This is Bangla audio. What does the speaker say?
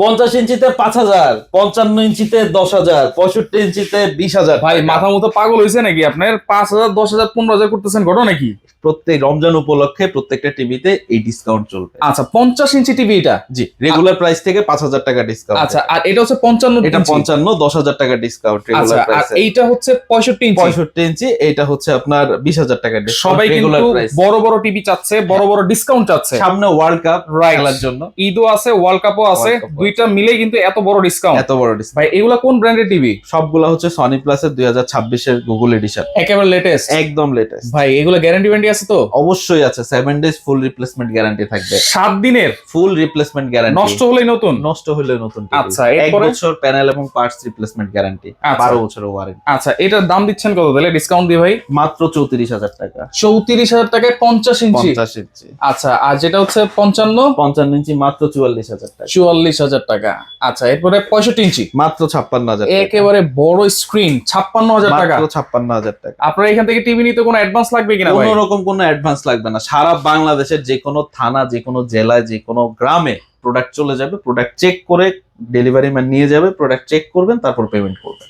50 ইঞ্চিতে 5,000, 55 ইঞ্চিতে 10,000, 65 ইঞ্চিতে 20,000। ভাই মাথা মতো পাগল হয়েছে নাকি আপনার? 5,000, 10,000, 15,000 করতেছেন, ঘটনা নাকি? প্রত্যেক রমজান উপলক্ষে প্রত্যেকটা টিভিতে এই ডিসকাউন্ট চলবে। আচ্ছা, 50 ইঞ্চি টিভি এটা? জি, রেগুলার প্রাইস থেকে 5,000 টাকা ডিসকাউন্ট। আচ্ছা, আর এটা হচ্ছে 55 এটা ইঞ্চি? 55, 10,000 টাকা ডিসকাউন্ট আচ্ছা, রেগুলার আর প্রাইসে। এইটা হচ্ছে 65 ইঞ্চি? 65 ইঞ্চি, এটা হচ্ছে আপনার 20,000 টাকা ডিসকাউন্ট সবাই রেগুলার কিন্তু প্রাইস। বড় বড় টিভি চাচ্ছে, বড় বড় ডিসকাউন্ট চাচ্ছে। সামনে ওয়ার্ল্ড কাপ Right. খেলার জন্য ঈদও আছে, ওয়ার্ল্ড কাপও আছে, World Cup ও দুইটা মিলেই কিন্তু এত বড় ডিসকাউন্ট। এত বড় ডিসকাউন্ট। ভাই এগুলা কোন ব্র্যান্ডের টিভি? সবগুলা হচ্ছে সনি প্লাসের 2026 এর গুগল এডিশন, একেবারে লেটেস্ট? একদম লেটেস্ট। ভাই এগুলা গ্যারান্টি ওয়ারেন্টি আছে তো? অবশ্যই আছে, 7 ডেজ ফুল রিপ্লেসমেন্ট গ্যারান্টি থাকবে। 7 দিনের ফুল রিপ্লেসমেন্ট গ্যারান্টি, নষ্ট হলেই নতুন? নষ্ট হলে নতুন টিভি। আচ্ছা, 1 এরপরে? বছর প্যানেল এবং পার্টস রিপ্লেসমেন্ট গ্যারান্টি, আচ্ছা। 12 বছরের ওয়ারেন্টি। আচ্ছা, এটার দাম দিচ্ছেন কত তাহলে ডিসকাউন্ট দিয়ে ভাই? মাত্র 34,000 টাকা। 34,000 টাকায় 50 ইঞ্চি? 50 ইঞ্চি। আচ্ছা, আর যেটা হচ্ছে 55? 55 ইঞ্চি মাত্র 44,000 টাকা। 44,000 টাকা। আচ্ছা, এরপরে 65 ইঞ্চি? মাত্র 56,000 টাকা। একেবারে বড় স্ক্রিন, 56,000 টাকা। মাত্র 56,000 টাকা। আপনার এখান থেকে টিভি নিতে কোনো অ্যাডভান্স লাগবে কিনা ভাই? কোনো রকম কোনো অ্যাডভান্স লাগবে না। সারা বাংলাদেশের যে কোনো থানা, যে কোনো জেলায়, যে কোনো গ্রামে প্রোডাক্ট চলে যাবে। প্রোডাক্ট চেক করে ডেলিভারি ম্যান নিয়ে যাবে, প্রোডাক্ট চেক করবেন, তারপর পেমেন্ট করবেন।